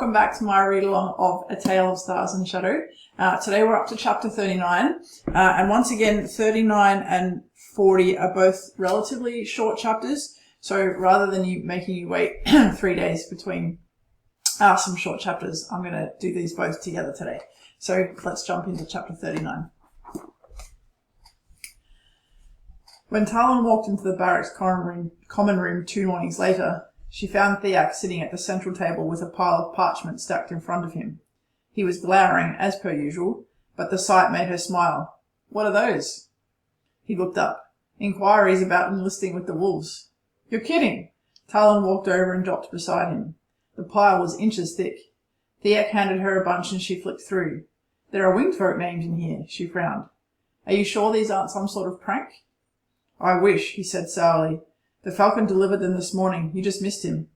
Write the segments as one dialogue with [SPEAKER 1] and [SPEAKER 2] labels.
[SPEAKER 1] welcome back to my read-along of A Tale of Stars and Shadow. Today we're up to chapter 39, and once again 39 and 40 are both relatively short chapters, so rather than making you wait 3 days between some short chapters, I'm going to do these both together today. So let's jump into chapter 39. When Talyn walked into the barracks common room 2 mornings later, she found Theak sitting at the central table with a pile of parchment stacked in front of him. He was glowering, as per usual, but the sight made her smile. "What are those?" He looked up. "Inquiries about enlisting with the wolves." "You're kidding!" Talyn walked over and dropped beside him. The pile was inches thick. Theak handed her a bunch and she flicked through. "There are winged folk named in here," she frowned. "Are you sure these aren't some sort of prank?" "I wish," he said sourly. "The Falcon delivered them this morning. You just missed him."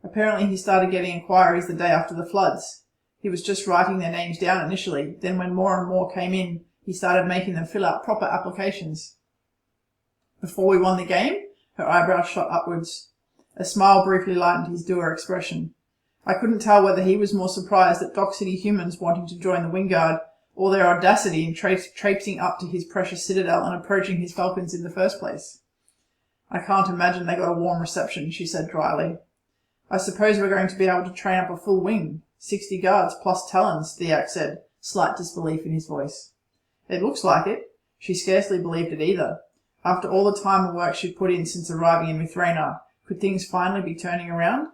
[SPEAKER 1] Apparently he started getting inquiries the day after the floods. He was just writing their names down initially, then when more and more came in, he started making them fill out proper applications. "Before we won the game?" Her eyebrows shot upwards. A smile briefly lightened his dour expression. "I couldn't tell whether he was more surprised at Dock City humans wanting to join the Wingguard, or their audacity in traipsing up to his precious citadel and approaching his falcons in the first place." "I can't imagine they got a warm reception," she said dryly. "I suppose we're going to be able to train up a full wing. 60 guards plus Talons," Theak said, slight disbelief in his voice. "It looks like it." She scarcely believed it either. After all the time and work she'd put in since arriving in Mithrana, could things finally be turning around?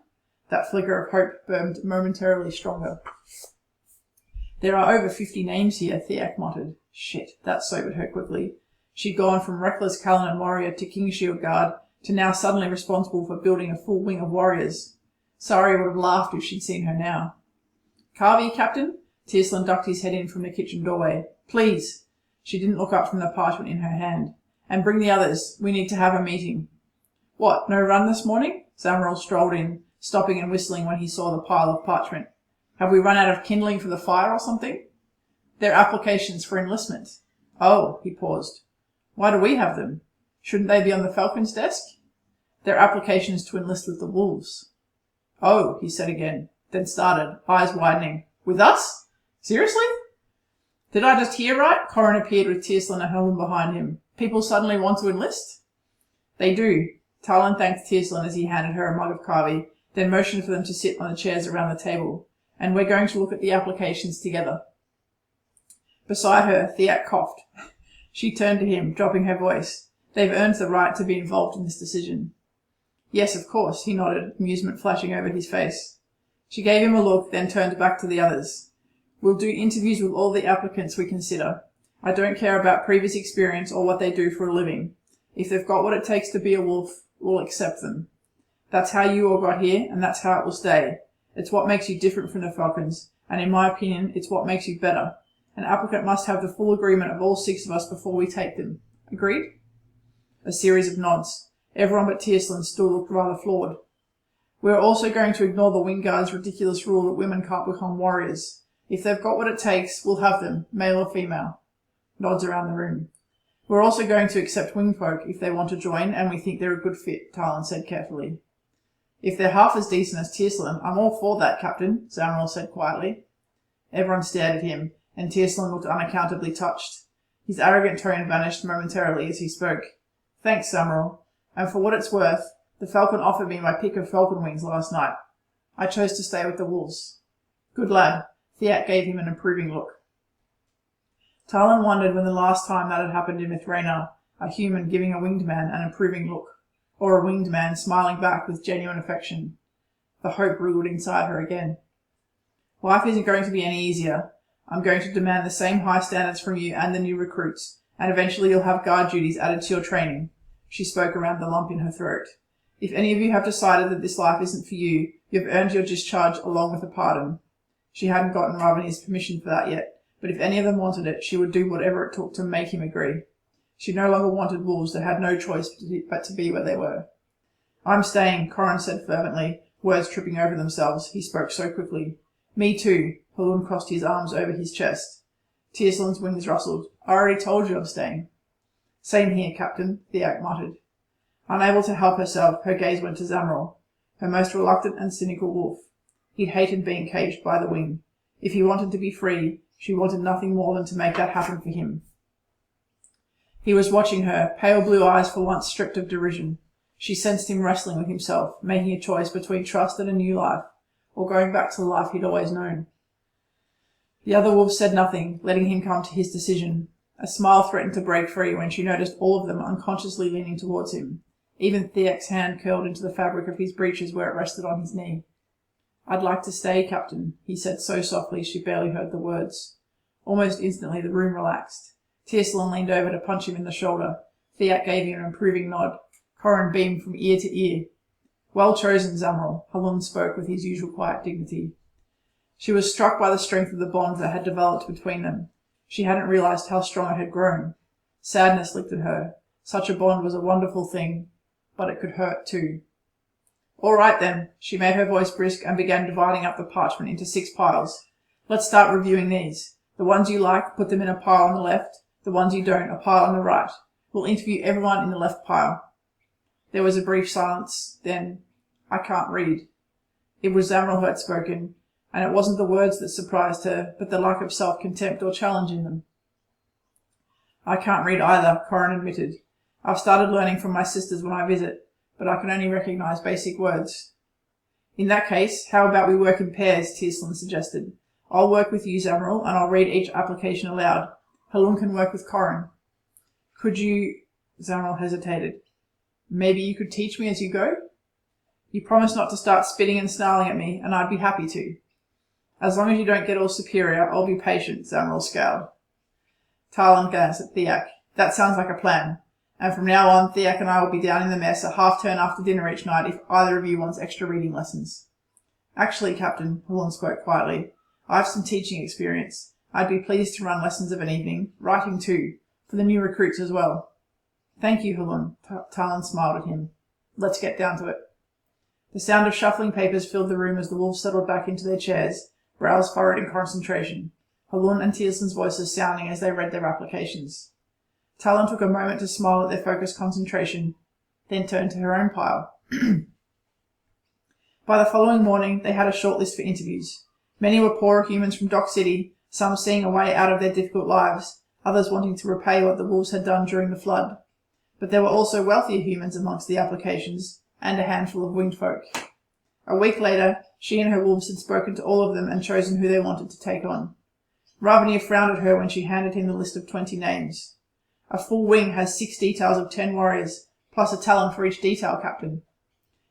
[SPEAKER 1] That flicker of hope burned momentarily stronger. "There are over 50 names here," Theak muttered. Shit, that sobered her quickly. She'd gone from reckless Callan warrior to King Shield Guard to now suddenly responsible for building a full wing of warriors. Sari would have laughed if she'd seen her now. "Carvey, Captain?" Tearslin ducked his head in from the kitchen doorway. "Please." She didn't look up from the parchment in her hand. "And bring the others. We need to have a meeting." "What, no run this morning?" Zamrel strolled in, stopping and whistling when he saw the pile of parchment. "Have we run out of kindling for the fire or something?" "They're applications for enlistment." "Oh," he paused. "Why do we have them? Shouldn't they be on the Falcon's desk?" "They're applications to enlist with the wolves." "Oh," he said again, then started, eyes widening. "With us? Seriously?" "Did I just hear right?" Corrin appeared with Tearslin and Helen behind him. "People suddenly want to enlist?" "They do." Talyn thanked Tearslin as he handed her a mug of Carvey, then motioned for them to sit on the chairs around the table. "And we're going to look at the applications together." Beside her, Theak coughed. She turned to him, dropping her voice. "They've earned the right to be involved in this decision." "Yes, of course," he nodded, amusement flashing over his face. She gave him a look, then turned back to the others. "We'll do interviews with all the applicants we consider. I don't care about previous experience or what they do for a living. If they've got what it takes to be a wolf, we'll accept them. That's how you all got here, and that's how it will stay. It's what makes you different from the Falcons, and in my opinion, it's what makes you better. An applicant must have the full agreement of all 6 of us before we take them. Agreed?" A series of nods. Everyone but Tearslin still looked rather flawed. "We're also going to ignore the Wingguard's ridiculous rule that women can't become warriors. If they've got what it takes, we'll have them, male or female." Nods around the room. "We're also going to accept wingfolk if they want to join, and we think they're a good fit," Talyn said carefully. "If they're half as decent as Tearslin, I'm all for that, Captain," Zamrel said quietly. Everyone stared at him, and Tearslin looked unaccountably touched. His arrogant tone vanished momentarily as he spoke. "Thanks, Zamrel. And for what it's worth, the Falcon offered me my pick of falcon wings last night. I chose to stay with the wolves." "Good lad." Theak gave him an approving look. Talyn wondered when the last time that had happened in Mithrana, a human giving a winged man an approving look, or a winged man smiling back with genuine affection. The hope wriggled inside her again. "Life isn't going to be any easier. I'm going to demand the same high standards from you and the new recruits, and eventually you'll have guard duties added to your training." She spoke around the lump in her throat. "If any of you have decided that this life isn't for you, you've earned your discharge along with a pardon." She hadn't gotten Ravani's permission for that yet, but if any of them wanted it, she would do whatever it took to make him agree. She no longer wanted wolves that had no choice but to be where they were. "I'm staying," Corrin said fervently, words tripping over themselves. He spoke so quickly. "Me too." Halun crossed his arms over his chest. Tearslin's wings rustled. "I already told you I'm staying." "Same here, Captain," Theak muttered. Unable to help herself, her gaze went to Zamrel, her most reluctant and cynical wolf. He'd hated being caged by the wing. If he wanted to be free, she wanted nothing more than to make that happen for him. He was watching her, pale blue eyes for once stripped of derision. She sensed him wrestling with himself, making a choice between trust and a new life, or going back to the life he'd always known. The other wolves said nothing, letting him come to his decision. A smile threatened to break free when she noticed all of them unconsciously leaning towards him. Even Theak's hand curled into the fabric of his breeches where it rested on his knee. "I'd like to stay, Captain," he said so softly she barely heard the words. Almost instantly the room relaxed. Talyn leaned over to punch him in the shoulder. Theak gave him an approving nod. Corin beamed from ear to ear. "Well chosen, Zamrel," Halun spoke with his usual quiet dignity. She was struck by the strength of the bond that had developed between them. She hadn't realized how strong it had grown. Sadness licked at her. Such a bond was a wonderful thing, but it could hurt too. "All right then." She made her voice brisk and began dividing up the parchment into 6 piles. "Let's start reviewing these. The ones you like, put them in a pile on the left. The ones you don't, a pile on the right. We'll interview everyone in the left pile." There was a brief silence. Then, "I can't read." It was Zamrel who had spoken, and it wasn't the words that surprised her, but the lack of self-contempt or challenge in them. "I can't read either," Corin admitted. "I've started learning from my sisters when I visit, but I can only recognize basic words." "In that case, how about we work in pairs?" Talyn suggested. "I'll work with you, Zamrel, and I'll read each application aloud. Halun can work with Corin." "Could you—" Zamrel hesitated. "Maybe you could teach me as you go?" "You promise not to start spitting and snarling at me, and I'd be happy to." "As long as you don't get all superior, I'll be patient," Zamrel scowled. Talyn glanced at Theak. "That sounds like a plan. And from now on, Theak and I will be down in the mess at half-turn after dinner each night if either of you wants extra reading lessons." "Actually, Captain," Halun spoke quietly, "I've some teaching experience. I'd be pleased to run lessons of an evening, writing too, for the new recruits as well." "Thank you, Halun." Talyn smiled at him. "Let's get down to it." The sound of shuffling papers filled the room as the wolves settled back into their chairs, brows furrowed in concentration, Halun and Talyn's voices sounding as they read their applications. Talyn took a moment to smile at their focused concentration, then turned to her own pile. By the following morning, they had a short list for interviews. Many were poorer humans from Dock City, some seeing a way out of their difficult lives, others wanting to repay what the wolves had done during the flood. But there were also wealthier humans amongst the applications, and a handful of winged folk. A week later, she and her wolves had spoken to all of them and chosen who they wanted to take on. Ravnia frowned at her when she handed him the list of 20 names. "A full wing has 6 details of 10 warriors, plus a talent for each detail, Captain."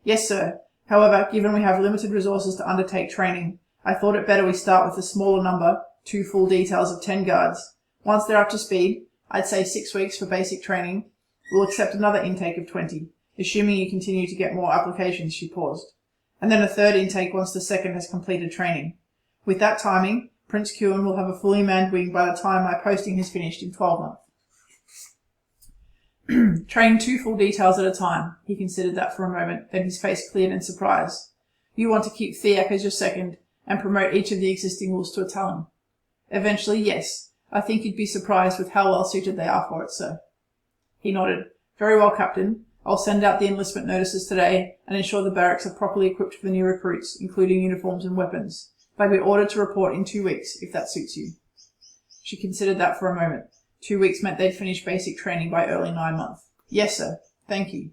[SPEAKER 1] "Yes, sir. However, given we have limited resources to undertake training, I thought it better we start with a smaller number, 2 full details of 10 guards. Once they're up to speed, I'd say 6 weeks for basic training. We'll accept another intake of 20, assuming you continue to get more applications," she paused. "And then a third intake once the second has completed training. With that timing, Prince Kuan will have a fully manned wing by the time my posting has finished in 12 months. Train 2 full details at a time." He considered that for a moment, then his face cleared in surprise. "You want to keep Theak as your second, and promote each of the existing wolves to a Talyn?" "Eventually, yes. I think you'd be surprised with how well suited they are for it, sir." He nodded. "Very well, Captain. I'll send out the enlistment notices today and ensure the barracks are properly equipped for the new recruits, including uniforms and weapons. They'll be ordered to report in 2 weeks, if that suits you." She considered that for a moment. 2 weeks meant they'd finish basic training by early 9 months. "Yes, sir. Thank you."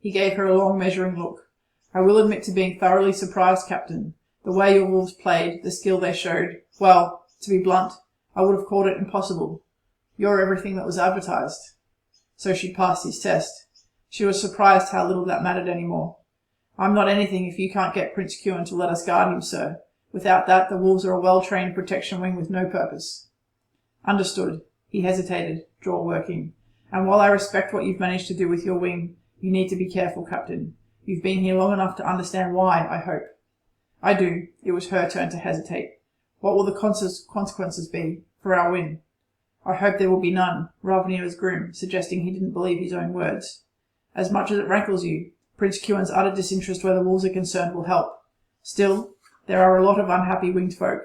[SPEAKER 1] He gave her a long measuring look. "I will admit to being thoroughly surprised, Captain. The way your wolves played, the skill they showed, well, to be blunt, I would have called it impossible. You're everything that was advertised." So she passed his test. She was surprised how little that mattered anymore. "I'm not anything if you can't get Prince Kuan to let us guard him, sir. Without that, the wolves are a well-trained protection wing with no purpose." "Understood." He hesitated, jaw working. "And while I respect what you've managed to do with your wing, you need to be careful, Captain. You've been here long enough to understand why, I hope." "I do." It was her turn to hesitate. "What will the consequences be for our win?" "I hope there will be none." Ravnia was grim, suggesting he didn't believe his own words. "As much as it rankles you, Prince Kuan's utter disinterest where the wolves are concerned will help. Still, there are a lot of unhappy winged folk.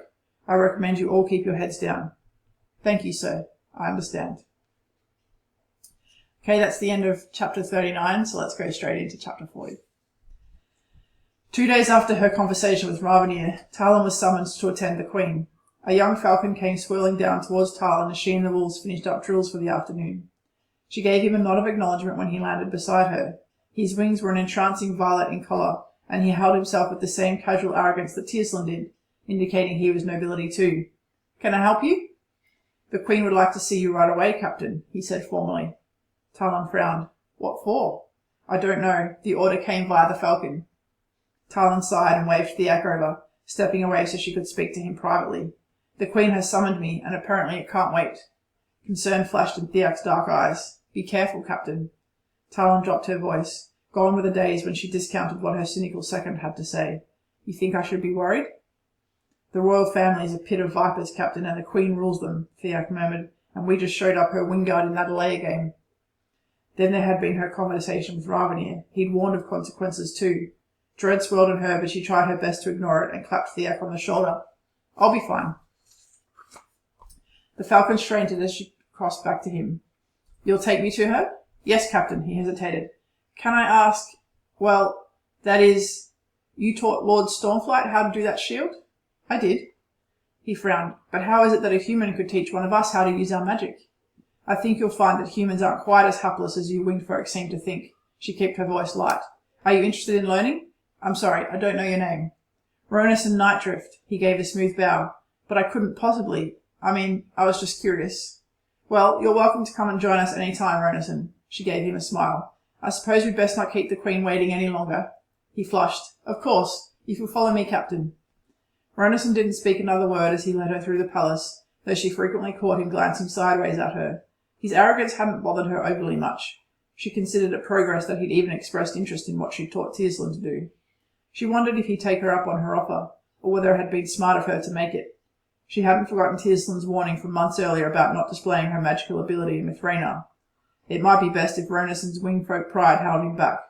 [SPEAKER 1] I recommend you all keep your heads down." "Thank you, sir. I understand." Okay, that's the end of chapter 39, so let's go straight into chapter 40. 2 days after her conversation with Ravenir, Talyn was summoned to attend the Queen. A young falcon came swirling down towards Talyn as she and the wolves finished up drills for the afternoon. She gave him a nod of acknowledgement when he landed beside her. His wings were an entrancing violet in colour, and he held himself with the same casual arrogance that Talyn did, indicating he was nobility too. "Can I help you?" "The Queen would like to see you right away, Captain," he said formally. Talyn frowned. "What for?" "I don't know. The order came via the falcon." Talyn sighed and waved Theak over, stepping away so she could speak to him privately. "The Queen has summoned me, and apparently it can't wait." Concern flashed in Theak's dark eyes. "Be careful, Captain." Talyn dropped her voice. Gone were the days when she discounted what her cynical second had to say. "You think I should be worried?" "The royal family is a pit of vipers, Captain, and the Queen rules them," Theak murmured, "and we just showed up her wingguard in that alleya game." Then there had been her conversation with Ravenir. He'd warned of consequences too. Dread swirled in her, but she tried her best to ignore it and clapped Theak on the shoulder. "I'll be fine." The falcon straightened as she crossed back to him. "You'll take me to her?" "Yes, Captain," he hesitated. "Can I ask, well, that is, you taught Lord Stormflight how to do that shield?" "I did." He frowned. "But how is it that a human could teach one of us how to use our magic?" "I think you'll find that humans aren't quite as hapless as you winged folk seem to think." She kept her voice light. "Are you interested in learning? I'm sorry, I don't know your name." "Ronison Nightdrift." He gave a smooth bow. "But I couldn't possibly. I was just curious." "Well, you're welcome to come and join us any time, Ronison." She gave him a smile. "I suppose we'd best not keep the Queen waiting any longer." He flushed. "Of course. If you'll follow me, Captain." Ronison didn't speak another word as he led her through the palace, though she frequently caught him glancing sideways at her. His arrogance hadn't bothered her overly much. She considered it progress that he'd even expressed interest in what she'd taught Talyn to do. She wondered if he'd take her up on her offer, or whether it had been smart of her to make it. She hadn't forgotten Talyn's warning from months earlier about not displaying her magical ability in Mithraena. It might be best if Ronison's wingfolk pride held him back.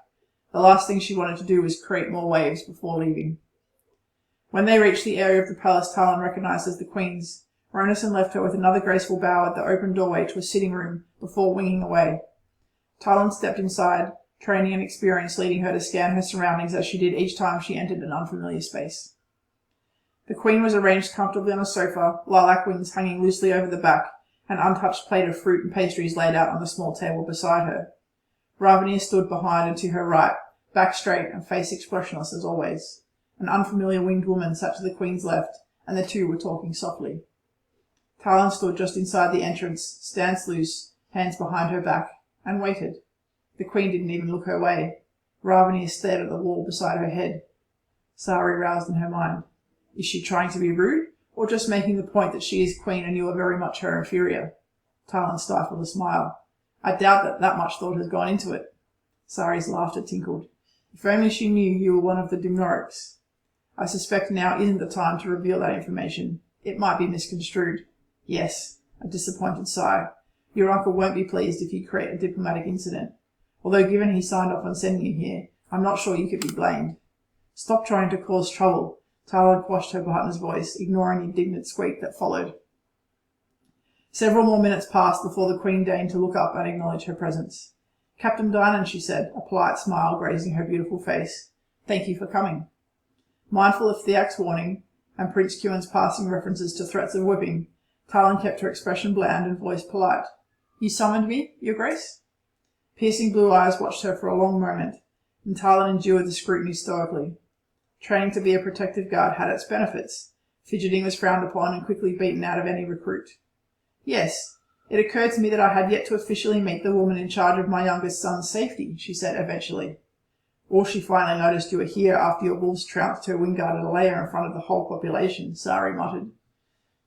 [SPEAKER 1] The last thing she wanted to do was create more waves before leaving. When they reached the area of the palace Talyn recognised as the Queen's, Ronison left her with another graceful bow at the open doorway to a sitting room before winging away. Talyn stepped inside, training and experience leading her to scan her surroundings as she did each time she entered an unfamiliar space. The Queen was arranged comfortably on a sofa, lilac wings hanging loosely over the back, an untouched plate of fruit and pastries laid out on the small table beside her. Ravenir stood behind and to her right, back straight and face expressionless as always. An unfamiliar winged woman sat to the Queen's left, and the two were talking softly. Talyn stood just inside the entrance, stance loose, hands behind her back, and waited. The Queen didn't even look her way. Ravenir stared at the wall beside her head. Sari roused in her mind. Is she trying to be rude, or just making the point that she is Queen and you are very much her inferior? Talyn stifled a smile. I doubt that much thought has gone into it. Sari's laughter tinkled. If only she knew you were one of the Dimnorics. I suspect now isn't the time to reveal that information. It might be misconstrued. Yes, a disappointed sigh. Your uncle won't be pleased if you create a diplomatic incident. Although given he signed off on sending you here, I'm not sure you could be blamed. Stop trying to cause trouble. Talyn quashed her partner's voice, ignoring the indignant squeak that followed. Several more minutes passed before the Queen deigned to look up and acknowledge her presence. Captain Dynan, she said, a polite smile grazing her beautiful face. Thank you for coming. Mindful of Theak's warning and Prince Kiewan's passing references to threats of whipping, Talyn kept her expression bland and voice polite. You summoned me, Your Grace? Piercing blue eyes watched her for a long moment, and Talyn endured the scrutiny stoically. Training to be a protective guard had its benefits. Fidgeting was frowned upon and quickly beaten out of any recruit. Yes, it occurred to me that I had yet to officially meet the woman in charge of my youngest son's safety, she said eventually. Or she finally noticed you were here after your wolves trounced her wingguard at alleya in front of the whole population, Sari muttered.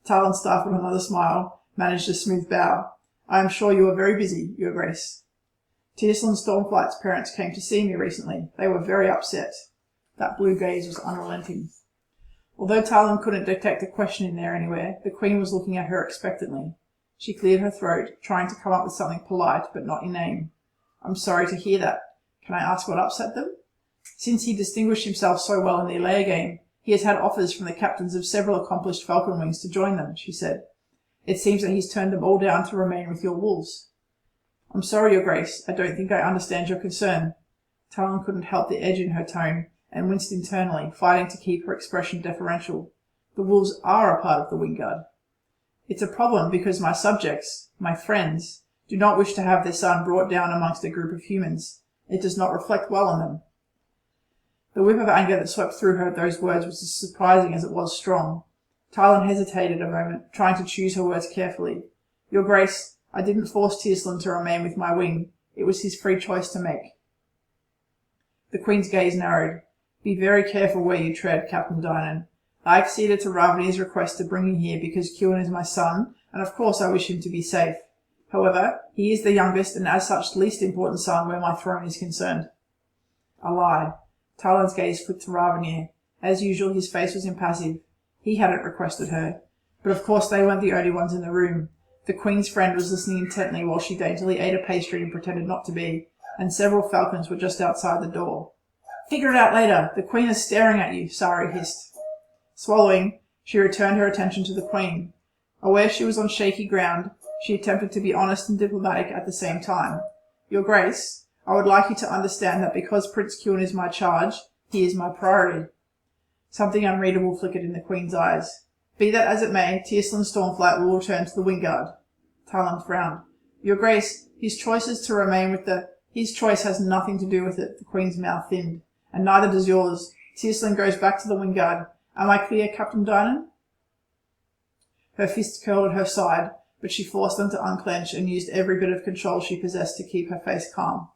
[SPEAKER 1] Talyn stifled another smile, managed a smooth bow. I am sure you are very busy, Your Grace. Talyn Stormflight's parents came to see me recently. They were very upset. That blue gaze was unrelenting. Although Talyn couldn't detect a question in there anywhere, the Queen was looking at her expectantly. She cleared her throat, trying to come up with something polite but not inane. I'm sorry to hear that. Can I ask what upset them? Since he distinguished himself so well in the alleya game, he has had offers from the captains of several accomplished falcon wings to join them, she said. It seems that he's turned them all down to remain with your wolves. I'm sorry, Your Grace. I don't think I understand your concern. Talyn couldn't help the edge in her tone, and winced internally, fighting to keep her expression deferential. The wolves are a part of the wingard. It's a problem because my subjects, my friends, do not wish to have their son brought down amongst a group of humans. It does not reflect well on them. The whip of anger that swept through her at those words was as surprising as it was strong. Talyn hesitated a moment, trying to choose her words carefully. Your Grace, I didn't force Talyn to remain with my wing. It was his free choice to make. The Queen's gaze narrowed. Be very careful where you tread, Captain Dynan. I acceded to Ravania's request to bring him here because Kewin is my son, and of course I wish him to be safe. However, he is the youngest and as such least important son where my throne is concerned. A lie. Talyn's gaze flipped to Ravania. As usual, his face was impassive. He hadn't requested her. But of course they weren't the only ones in the room. The Queen's friend was listening intently while she daintily ate a pastry and pretended not to be, and several falcons were just outside the door. Figure it out later. The Queen is staring at you, Sari hissed. Swallowing, she returned her attention to the Queen. Aware she was on shaky ground, she attempted to be honest and diplomatic at the same time. Your Grace, I would like you to understand that because Prince Kewin is my charge, he is my priority. Something unreadable flickered in the Queen's eyes. Be that as it may, Talyn Stormflight will return to the wingard. Talyn frowned. Your Grace, his choice is to remain with His choice has nothing to do with it, the Queen's mouth thinned. And neither does yours. Talyn goes back to the wingard. Am I clear, Captain Dynan? Her fists curled at her side, but she forced them to unclench and used every bit of control she possessed to keep her face calm.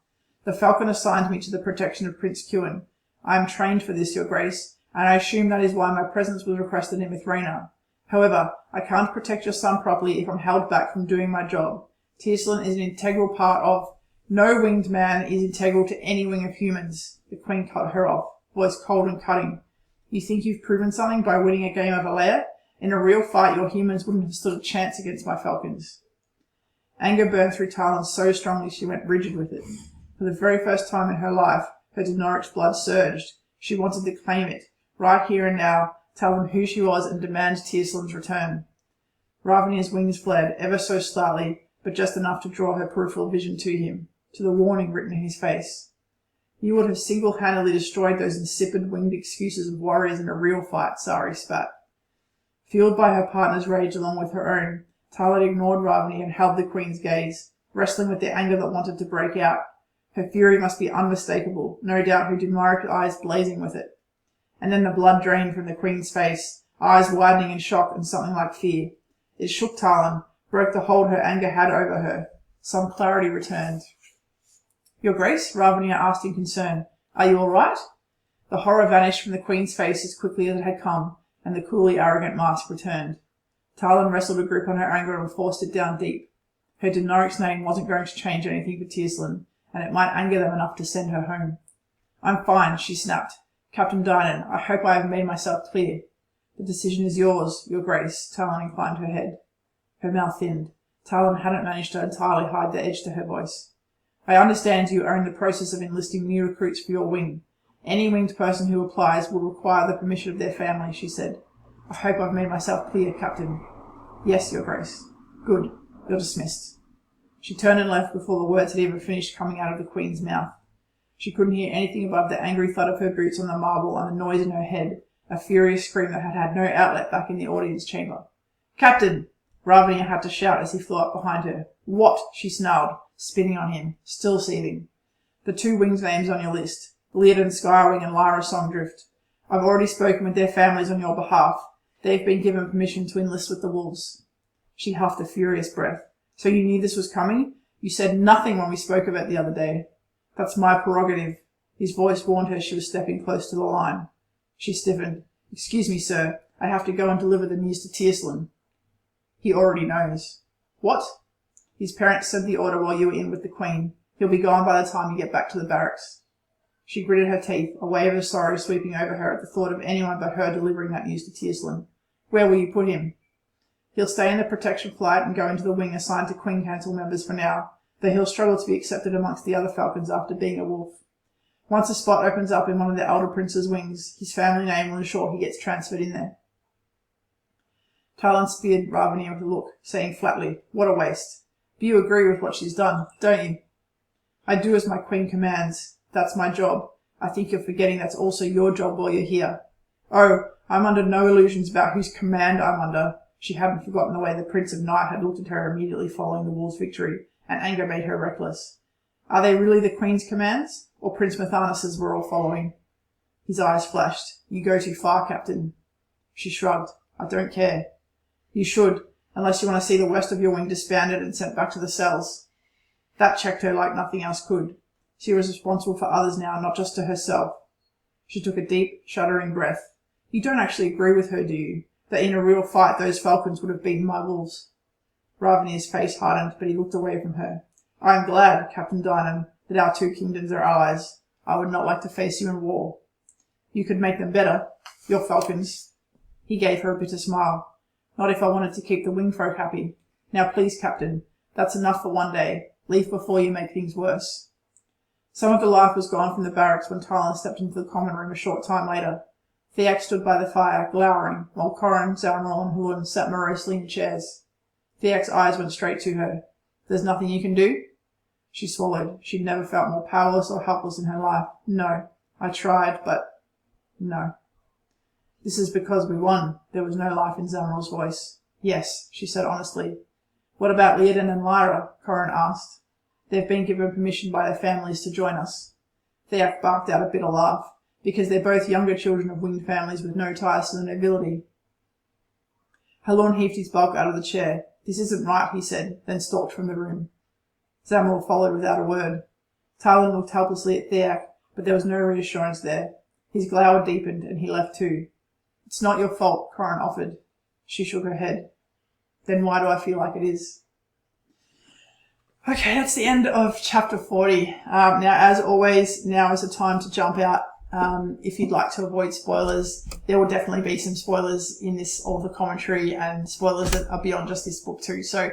[SPEAKER 1] The falcon assigned me to the protection of Prince Kewin. I am trained for this, Your Grace, and I assume that is why my presence was requested in Mithraina. However, I can't protect your son properly if I'm held back from doing my job. Talyn is an integral part of... No winged man is integral to any wing of humans. The Queen cut her off, voice cold and cutting. You think you've proven something by winning a game of alleya? In a real fight, your humans wouldn't have stood a chance against my falcons. Anger burned through Talyn so strongly she went rigid with it. For the very first time in her life, her Denoric's blood surged. She wanted to claim it, right here and now, tell them who she was and demand Talyn's return. Ravania's wings fled, ever so slightly, but just enough to draw her peripheral vision to him, to the warning written in his face. You would have single-handedly destroyed those insipid winged excuses of warriors in a real fight, Sari spat. Fueled by her partner's rage along with her own, Talyn ignored Ravania and held the Queen's gaze, wrestling with the anger that wanted to break out. Her fury must be unmistakable, no doubt her Denaric eyes blazing with it. And then the blood drained from the Queen's face, eyes widening in shock and something like fear. It shook Talyn, broke the hold her anger had over her. Some clarity returned. Your Grace, Ravania asked in concern, are you all right? The horror vanished from the Queen's face as quickly as it had come, and the coolly arrogant mask returned. Talyn wrestled a grip on her anger and forced it down deep. Her Denoric's name wasn't going to change anything for Talyn, and it might anger them enough to send her home. I'm fine, she snapped. Captain Dynan, I hope I have made myself clear. The decision is yours, Your Grace. Talyn inclined her head. Her mouth thinned. Talyn hadn't managed to entirely hide the edge to her voice. I understand you are in the process of enlisting new recruits for your wing. Any winged person who applies will require the permission of their family, she said. I hope I've made myself clear, Captain. Yes, Your Grace. Good. You're dismissed. She turned and left before the words had even finished coming out of the Queen's mouth. She couldn't hear anything above the angry thud of her boots on the marble and the noise in her head, a furious scream that had had no outlet back in the audience chamber. Captain! Ravania had to shout as he flew up behind her. What? She snarled, spinning on him, still seething. The two winged names on your list, Leodin Skywing and Lyra Songdrift. I've already spoken with their families on your behalf. They've been given permission to enlist with the wolves. She huffed a furious breath. So you knew this was coming? You said nothing when we spoke of it the other day. That's my prerogative. His voice warned her she was stepping close to the line. She stiffened. Excuse me, sir. I have to go and deliver the news to Talyn. He already knows. What? His parents sent the order while you were in with the Queen. He'll be gone by the time you get back to the barracks. She gritted her teeth, a wave of sorrow sweeping over her at the thought of anyone but her delivering that news to Talyn. Where will you put him? He'll stay in the protection flight and go into the wing assigned to Queen Council members for now, though he'll struggle to be accepted amongst the other falcons after being a wolf. Once a spot opens up in one of the elder prince's wings, his family name will ensure he gets transferred in there. Talyn speared Ravania with a look, saying flatly, what a waste. But you agree with what she's done, don't you? I do as my queen commands. That's my job. I think you're forgetting that's also your job while you're here. Oh, I'm under no illusions about whose command I'm under. She hadn't forgotten the way the Prince of Night had looked at her immediately following the Wolves' victory, and anger made her reckless. Are they really the Queen's commands, or Prince Mathanas's we're all following? His eyes flashed. You go too far, Captain. She shrugged. I don't care. You should, unless you want to see the worst of your wing disbanded and sent back to the cells. That checked her like nothing else could. She was responsible for others now, not just to herself. She took a deep, shuddering breath. You don't actually agree with her, do you? That in a real fight those falcons would have beaten my wolves? Ravenier's face hardened, but he looked away from her. I am glad, Captain Dynam, that our two kingdoms are allies. I would not like to face you in war. You could make them better, your falcons. He gave her a bitter smile. Not if I wanted to keep the wingfolk happy. Now please, Captain, that's enough for one day. Leave before you make things worse. Some of the life was gone from the barracks when Talyn stepped into the common room a short time later. Theak stood by the fire, glowering, while Corin, Zalmal, and Halun sat morosely in chairs. Theak's eyes went straight to her. There's nothing you can do? She swallowed. She'd never felt more powerless or helpless in her life. No. I tried, but no. This is because we won. There was no life in Zalmal's voice. Yes, she said honestly. What about Liaden and Lyra? Corin asked. They've been given permission by their families to join us. Theak barked out a bitter laugh, because they're both younger children of winged families with no ties to the nobility. Halun heaved his bulk out of the chair. This isn't right, he said, then stalked from the room. Zalmal followed without a word. Talyn looked helplessly at Theak, but there was no reassurance there. His glower deepened, and he left too. It's not your fault, Corin offered. She shook her head. Then why do I feel like it is? Okay, that's the end of chapter 40. Now, as always, now is the time to jump out. If you'd like to avoid spoilers, there will definitely be some spoilers in this, all the commentary, and spoilers that are beyond just this book too. So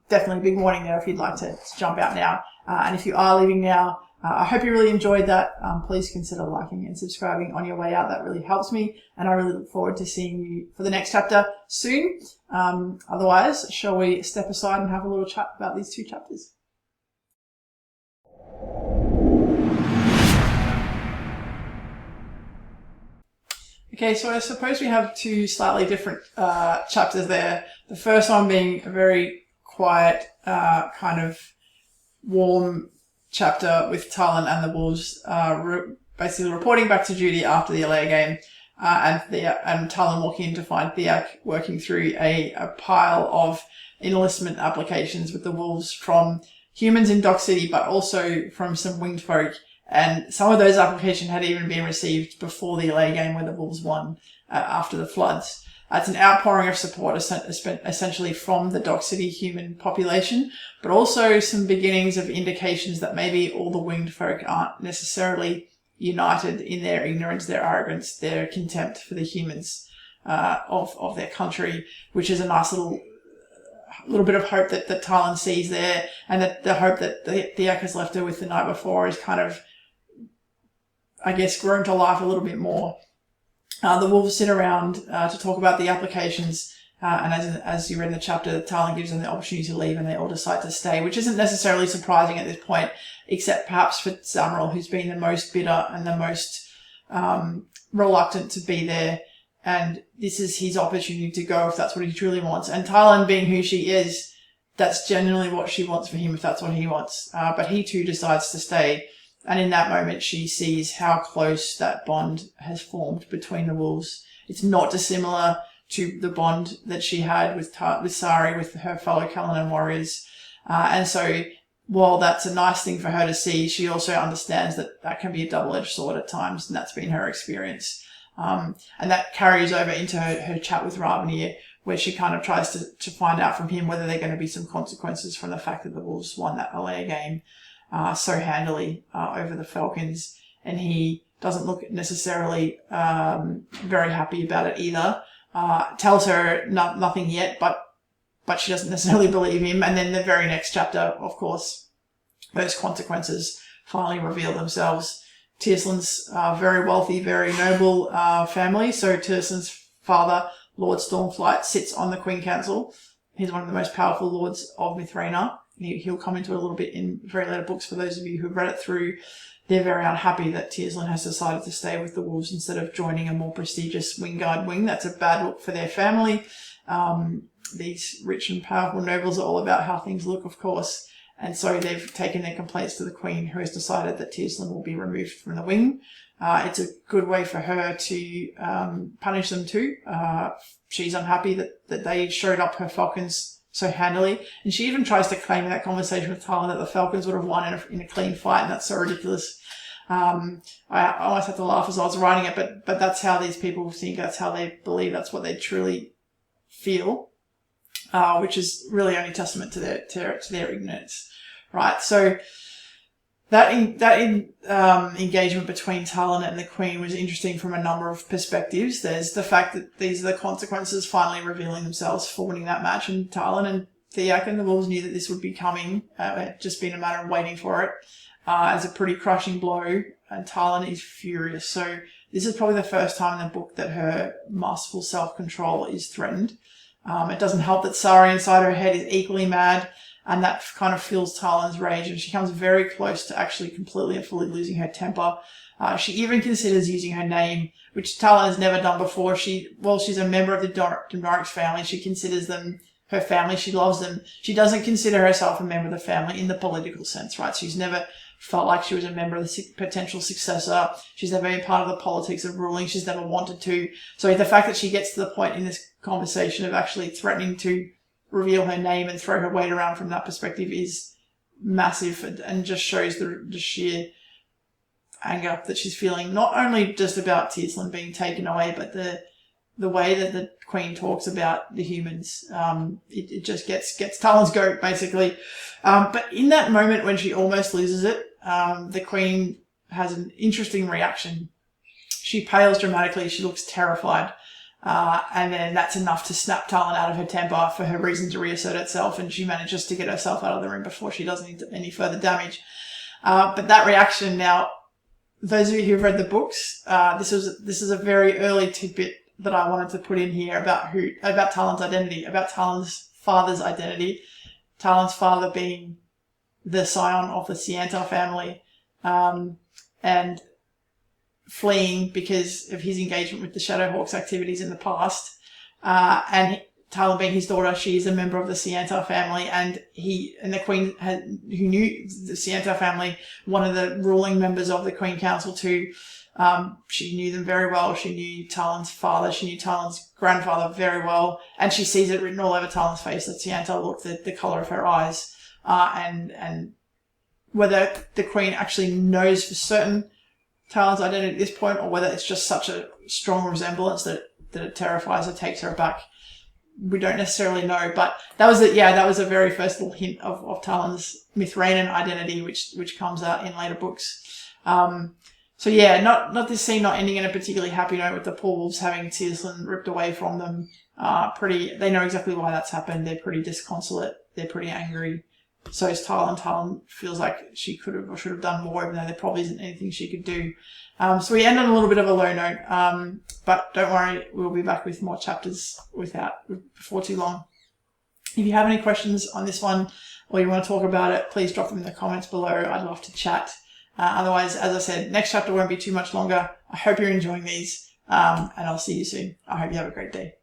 [SPEAKER 1] definitely a big warning there if you'd like to jump out now. And if you are leaving now, I hope you really enjoyed that. Please consider liking and subscribing on your way out. That really helps me. And I really look forward to seeing you for the next chapter soon. Otherwise, shall we step aside and have a little chat about these two chapters? Okay, so I suppose we have two slightly different chapters there. The first one being a very quiet, kind of warm chapter with Talyn and the Wolves basically reporting back to duty after the alleya game, and Talyn walking in to find Theak working through a pile of enlistment applications with the Wolves from humans in Dock City, but also from some winged folk. And some of those applications had even been received before the alleya game where the Wolves won after the floods. It's an outpouring of support essentially from the Dock City human population, but also some beginnings of indications that maybe all the winged folk aren't necessarily united in their ignorance, their arrogance, their contempt for the humans of their country, which is a nice little bit of hope that Talyn sees there, and that the hope that Theak has left her with the night before is kind of, I guess, grown to life a little bit more. The Wolves sit around to talk about the applications, and as you read in the chapter, Talyn gives them the opportunity to leave, and they all decide to stay, which isn't necessarily surprising at this point, except perhaps for Zalmal, who's been the most bitter and the most reluctant to be there, and this is his opportunity to go if that's what he truly wants. And Talyn, being who she is, that's genuinely what she wants for him if that's what he wants. But he too decides to stay. And in that moment, she sees how close that bond has formed between the Wolves. It's not dissimilar to the bond that she had with Sari, with her fellow Kallinan warriors. And so while that's a nice thing for her to see, she also understands that that can be a double-edged sword at times, and that's been her experience. And that carries over into her chat with Ravenier, where she kind of tries to find out from him whether there are going to be some consequences from the fact that the Wolves won that alleya game so handily over the Falcons, and he doesn't look necessarily very happy about it either. Tells her nothing yet, but she doesn't necessarily believe him. And then the very next chapter, of course, those consequences finally reveal themselves. Tirslyn's very wealthy, very noble family. So Tirslyn's father, Lord Stormflight, sits on the Queen Council. He's one of the most powerful lords of Mithrena. He'll come into it a little bit in very later books for those of you who've read it through they're very unhappy that Talyn has decided to stay with the wolves instead of joining a more prestigious Wingard wing. That's a bad look for their family. These rich and powerful nobles are all about how things look, of course. And so they've taken their complaints to the Queen, who has decided that Talyn will be removed from the wing. It's a good way for her to punish them too. She's unhappy that they showed up her falcons so handily. And she even tries to claim in that conversation with Talyn that the falcons would have won in a clean fight, and that's so ridiculous. I almost had to laugh as I was writing it, but that's how these people think, that's how they believe, that's what they truly feel, which is really only testament to their ignorance, right? So that engagement between Talyn and the Queen was interesting from a number of perspectives. There's the fact that these are the consequences finally revealing themselves for winning that match, and Talyn and Theak and the wolves knew that this would be coming. It had just been a matter of waiting for it. As a pretty crushing blow, and Talyn is furious. So this is probably the first time in the book that her masterful self-control is threatened. It doesn't help that Sari inside her head is equally mad, and that kind of fuels Talyn's rage, and she comes very close to actually completely and fully losing her temper. She even considers using her name, which Talyn has never done before. She's a member of the Donoric family. She considers them her family. She loves them. She doesn't consider herself a member of the family in the political sense, right? She's never felt like she was a member of the potential successor. She's never been part of the politics of ruling. She's never wanted to. So the fact that she gets to the point in this conversation of actually threatening to reveal her name and throw her weight around from that perspective is massive, and just shows the sheer anger that she's feeling, not only just about Talyn being taken away, but the way that the Queen talks about the humans. It just gets Talyn's goat, basically. But in that moment when she almost loses it, the Queen has an interesting reaction. She pales dramatically. She looks terrified. And then that's enough to snap Talyn out of her temper for her reason to reassert itself, and she manages to get herself out of the room before she does any further damage. But that reaction, now, those of you who've read the books, this is a very early tidbit that I wanted to put in here about Talyn's identity, about Talyn's father's identity. Talyn's father being the scion of the Siantar family, and fleeing because of his engagement with the Shadowhawks activities in the past. And Talyn being his daughter, she is a member of the Siantar family, and the Queen who knew the Siantar family, one of the ruling members of the Queen Council too. She knew them very well. She knew Talyn's father. She knew Talyn's grandfather very well. And she sees it written all over Talyn's face, that Siantar look, the colour of her eyes. And whether the Queen actually knows for certain Talyn's identity at this point, or whether it's just such a strong resemblance that it terrifies her, takes her aback, we don't necessarily know. But that was the very first little hint of Talyn's Mithraean identity, which comes out in later books. So yeah, not this scene not ending in a particularly happy note, with the poor wolves having Talyn ripped away from them. They know exactly why that's happened. They're pretty disconsolate. They're pretty angry. So is Talyn. Talyn feels like she could have or should have done more, even though there probably isn't anything she could do. So we end on a little bit of a low note. But don't worry, we'll be back with more chapters before too long. If you have any questions on this one, or you want to talk about it, please drop them in the comments below. I'd love to chat. Otherwise, as I said, next chapter won't be too much longer. I hope you're enjoying these, and I'll see you soon. I hope you have a great day.